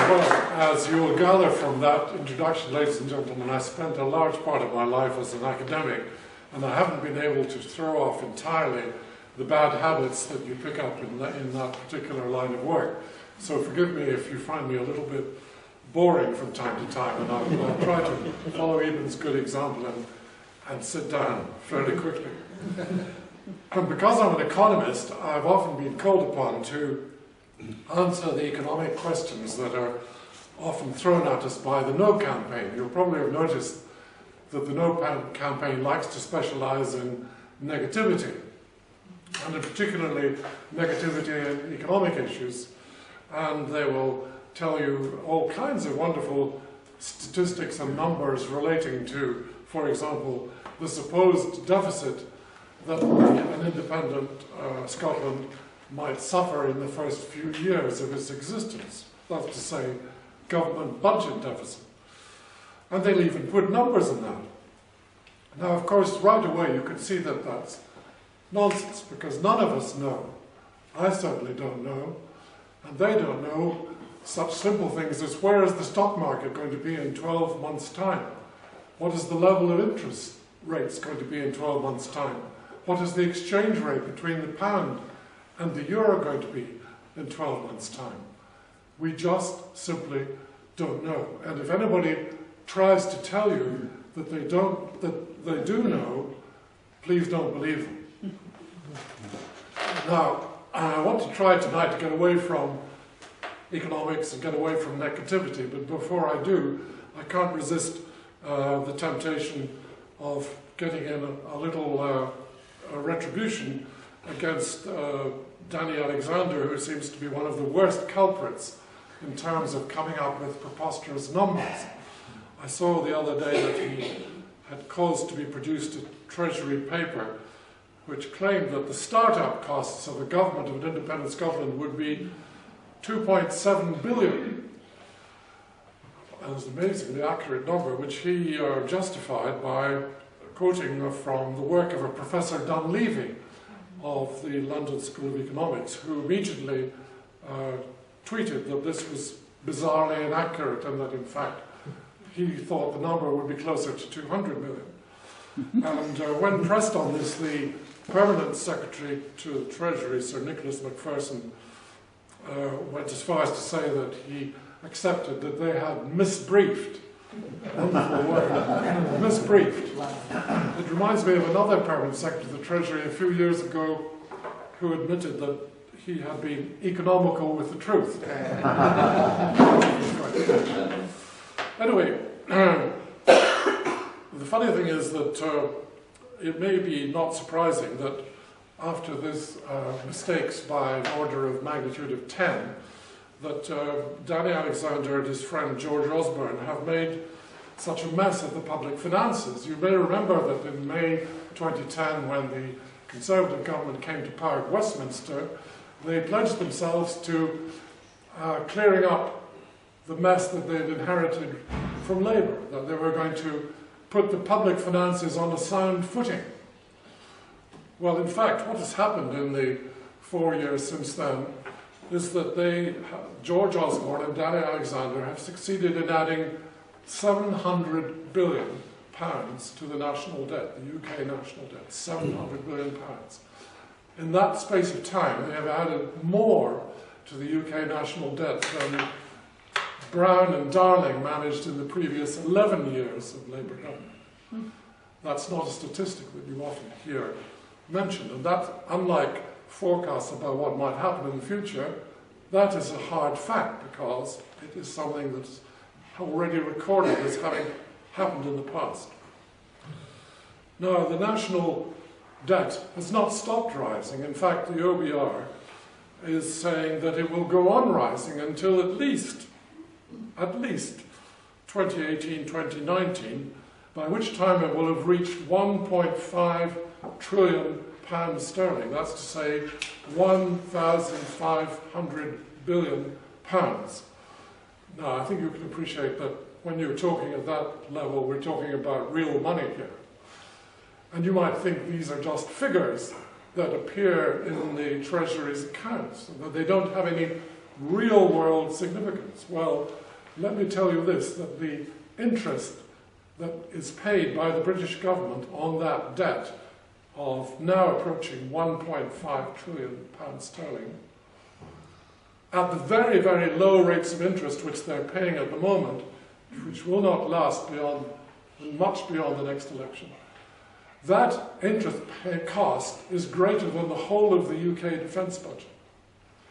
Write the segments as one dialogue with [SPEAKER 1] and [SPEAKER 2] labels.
[SPEAKER 1] Well, as you will gather from that introduction, ladies and gentlemen, I spent a large part of my life as an academic, and I haven't been able to throw off entirely the bad habits that you pick up in that particular line of work. So forgive me if you find me a little bit boring from time to time, and I'll try to follow Eben's good example and sit down fairly quickly. And because I'm an economist, I've often been called upon to answer the economic questions that are often thrown at us by the No campaign. You'll probably have noticed that the No campaign likes to specialize in negativity, and particularly negativity in economic issues. And they will tell you all kinds of wonderful statistics and numbers relating to, for example, the supposed deficit that an independent Scotland might suffer in the first few years of its existence. That's to say, government budget deficit. And they'll even put numbers in that. Now, of course, right away you can see that that's nonsense, because none of us know. I certainly don't know, and they don't know such simple things as where is the stock market going to be in 12 months' time? What is the level of interest rates going to be in 12 months' time? What is the exchange rate between the pound and the euro going to be in 12 months' time? We just simply don't know. And if anybody tries to tell you that they do know, please don't believe them. Now, I want to try tonight to get away from economics and get away from negativity, but before I do, I can't resist the temptation of getting in a little retribution against Danny Alexander, who seems to be one of the worst culprits in terms of coming up with preposterous numbers. I saw the other day that he had caused to be produced a Treasury paper which claimed that the start-up costs of a government of an independent Scotland would be 2.7 billion. That was an amazingly accurate number, which he justified by quoting from the work of a Professor Dunleavy of the London School of Economics, who immediately tweeted that this was bizarrely inaccurate and that, in fact, he thought the number would be closer to 200 million. And when pressed on this, the Permanent Secretary to the Treasury, Sir Nicholas Macpherson, went as far as to say that he accepted that they had misbriefed. Wonderful word. Misbriefed. It reminds me of another Permanent Secretary of the Treasury a few years ago who admitted that he had been economical with the truth. Anyway, the funny thing is that it may be not surprising that after this mistakes by an order of magnitude of 10, that Danny Alexander and his friend George Osborne have made such a mess of the public finances. You may remember that in May 2010, when the Conservative government came to power at Westminster, they pledged themselves to clearing up the mess that they'd inherited from Labour, that they were going to put the public finances on a sound footing. Well, in fact, what has happened in the 4 years since then is that George Osborne and Danny Alexander have succeeded in adding £700 billion to the national debt, the UK national debt, £700 billion. In that space of time, they have added more to the UK national debt than Brown and Darling managed in the previous 11 years of Labour government. That's not a statistic that you often hear mentioned, and that, unlike forecasts about what might happen in the future, that is a hard fact because it is something that's already recorded as having happened in the past. Now, the national debt has not stopped rising. In fact, the OBR is saying that it will go on rising until at least 2018, 2019, by which time it will have reached 1.5 trillion pounds sterling. That's to say 1,500 billion pounds. Now, I think you can appreciate that when you're talking at that level, we're talking about real money here. And you might think these are just figures that appear in the Treasury's accounts, that they don't have any real-world significance? Well, let me tell you this, that the interest that is paid by the British government on that debt of now approaching £1.5 trillion sterling, at the very, very low rates of interest which they're paying at the moment, which will not last much beyond the next election, that interest cost is greater than the whole of the UK defence budget.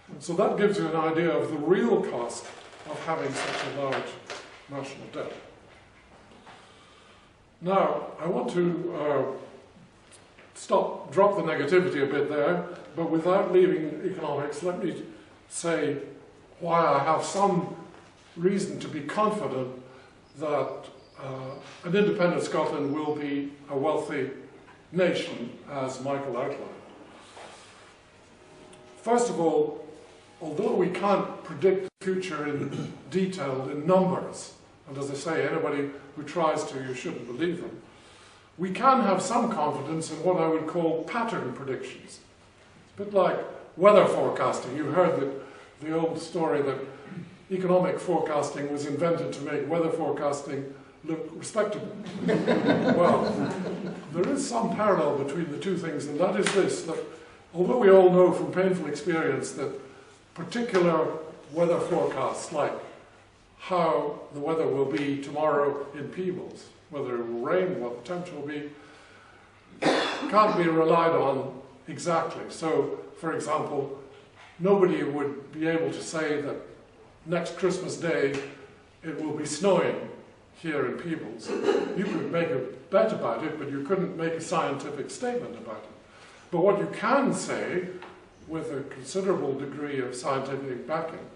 [SPEAKER 1] And so that gives you an idea of the real cost of having such a large national debt. Now, I want to drop the negativity a bit there, but without leaving economics, let me say why I have some reason to be confident that an independent Scotland will be a wealthy nation, as Michael outlined. First of all, although we can't predict the future in detail, in numbers, and as I say, anybody who tries to, you shouldn't believe them, we can have some confidence in what I would call pattern predictions. It's a bit like weather forecasting. You heard the old story that economic forecasting was invented to make weather forecasting look respectable. Well, there is some parallel between the two things, and that is this, that although we all know from painful experience that particular weather forecasts, like how the weather will be tomorrow in Peebles, whether it will rain, what the temperature will be, can't be relied on exactly. So, for example, nobody would be able to say that next Christmas Day it will be snowing here in Peebles. You could make a bet about it, but you couldn't make a scientific statement about it. But what you can say, with a considerable degree of scientific backing,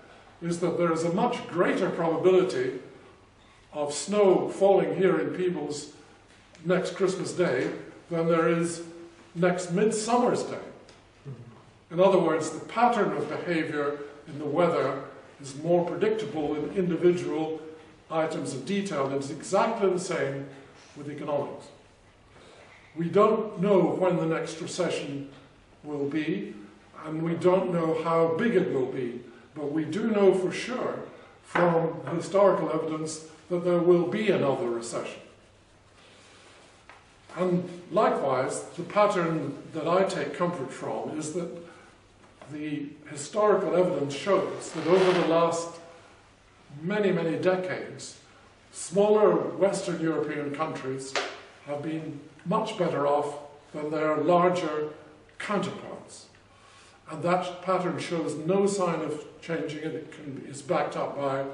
[SPEAKER 1] is that there is a much greater probability of snow falling here in Peebles next Christmas Day than there is next Midsummer's Day. In other words, the pattern of behavior in the weather is more predictable in individual items of detail, and it's exactly the same with economics. We don't know when the next recession will be, and we don't know how big it will be, but we do know for sure from historical evidence that there will be another recession. And likewise, the pattern that I take comfort from is that the historical evidence shows that over the last many, many decades, smaller Western European countries have been much better off than their larger counterparts. And that pattern shows no sign of changing, and it is backed up by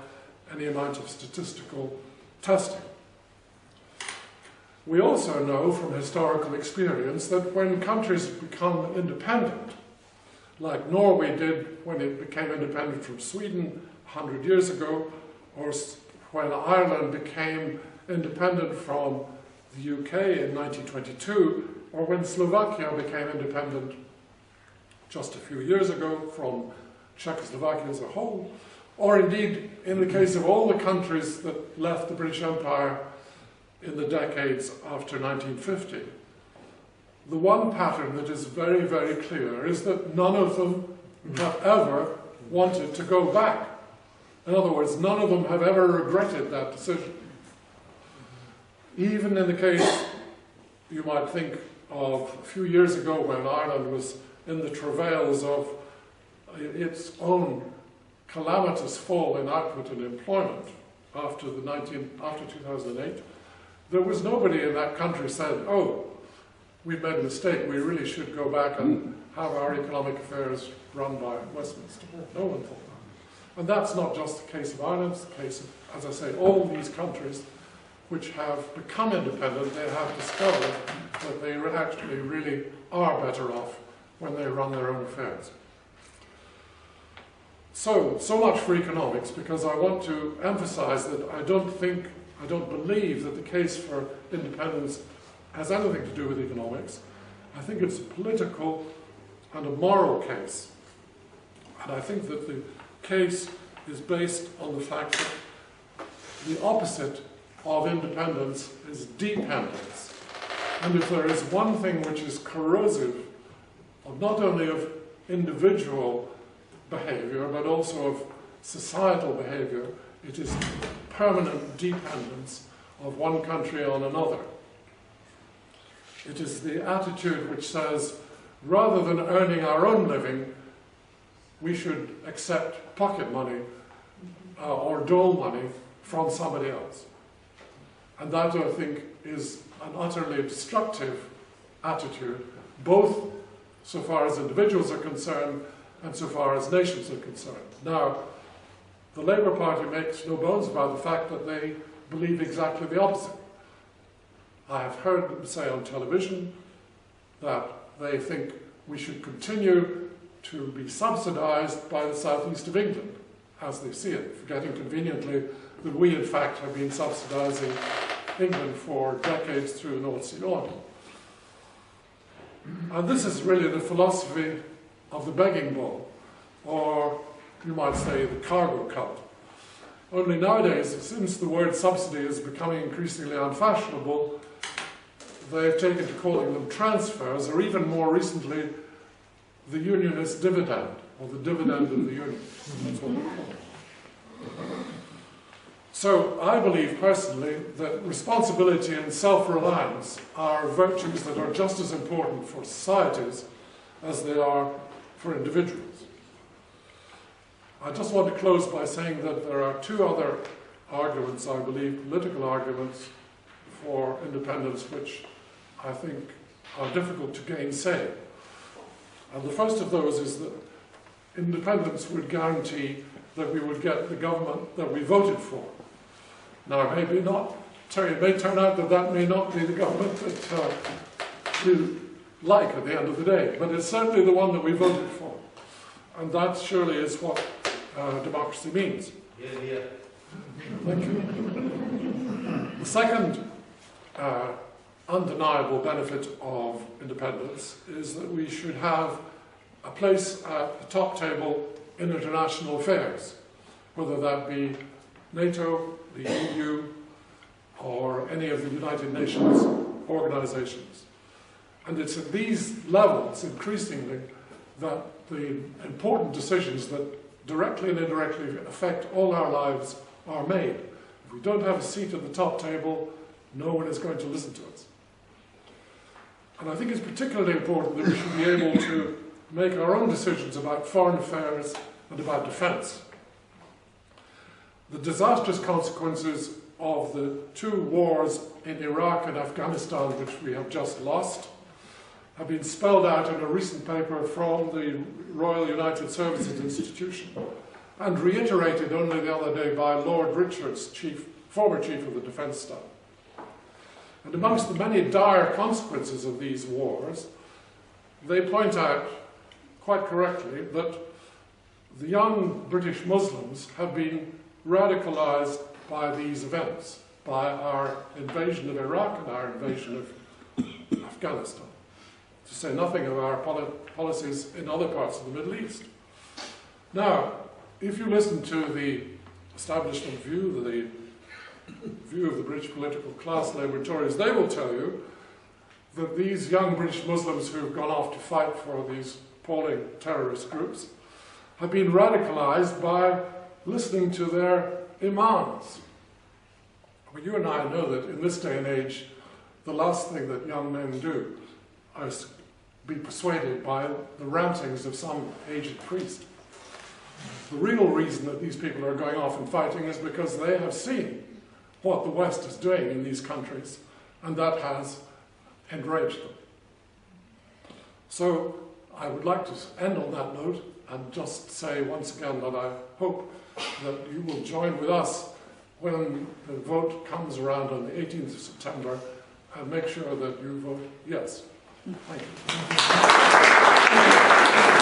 [SPEAKER 1] any amount of statistical testing. We also know from historical experience that when countries become independent, like Norway did when it became independent from Sweden 100 years ago, or when Ireland became independent from the UK in 1922, or when Slovakia became independent just a few years ago from Czechoslovakia as a whole, or indeed in the case of all the countries that left the British Empire in the decades after 1950. The one pattern that is very, very clear is that none of them have ever wanted to go back. In other words, none of them have ever regretted that decision. Even in the case, you might think of a few years ago when Ireland was in the travails of its own calamitous fall in output and employment after 2008, there was nobody in that country said, oh, we've made a mistake, we really should go back and have our economic affairs run by Westminster. No one thought that. And that's not just the case of Ireland, it's the case of, as I say, all these countries which have become independent. They have discovered that they actually really are better off when they run their own affairs. So much for economics, because I want to emphasize that I don't believe that the case for independence has anything to do with economics. I think it's a political and a moral case. And I think that the case is based on the fact that the opposite of independence is dependence. And if there is one thing which is corrosive of not only of individual behavior, but also of societal behavior. It is permanent dependence of one country on another. It is the attitude which says, rather than earning our own living, we should accept pocket money or dole money from somebody else. And that, I think, is an utterly destructive attitude, both so far as individuals are concerned and so far as nations are concerned. Now, the Labour Party makes no bones about the fact that they believe exactly the opposite. I have heard them say on television that they think we should continue to be subsidised by the southeast of England, as they see it, forgetting conveniently that we, in fact, have been subsidising England for decades through the North Sea oil. And this is really the philosophy of the begging bowl, or you might say the cargo cult. Only nowadays, since the word subsidy is becoming increasingly unfashionable, they've taken to calling them transfers, or even more recently, the unionist dividend, or the dividend of the union. That's what they call it. So I believe personally that responsibility and self-reliance are virtues that are just as important for societies as they are for individuals. I just want to close by saying that there are two other arguments, I believe, political arguments for independence, which I think are difficult to gainsay. And the first of those is that independence would guarantee that we would get the government that we voted for. Now, it may turn out that that may not be the government that we like at the end of the day, but it's certainly the one that we voted for. And that surely is what democracy means.
[SPEAKER 2] Yeah, yeah.
[SPEAKER 1] Thank you. The second undeniable benefit of independence is that we should have a place at the top table in international affairs, whether that be NATO, the EU, or any of the United Nations organizations. And it's at these levels, increasingly, that the important decisions that directly and indirectly affect all our lives are made. If we don't have a seat at the top table, no one is going to listen to us. And I think it's particularly important that we should be able to make our own decisions about foreign affairs and about defense. The disastrous consequences of the two wars in Iraq and Afghanistan, which we have just lost, have been spelled out in a recent paper from the Royal United Services Institution and reiterated only the other day by Lord Richards, former Chief of the Defence Staff. And amongst the many dire consequences of these wars, they point out, quite correctly, that the young British Muslims have been radicalized by these events, by our invasion of Iraq and our invasion of Afghanistan, to say nothing of our policies in other parts of the Middle East. Now, if you listen to the establishment view, the view of the British political class, Labour and Tories, they will tell you that these young British Muslims who have gone off to fight for these appalling terrorist groups have been radicalized by listening to their imams. Well, you and I know that in this day and age, the last thing that young men do is be persuaded by the rantings of some aged priest. The real reason that these people are going off and fighting is because they have seen what the West is doing in these countries, and that has enraged them. So I would like to end on that note and just say once again that I hope that you will join with us when the vote comes around on the 18th of September and make sure that you vote yes. Thank you.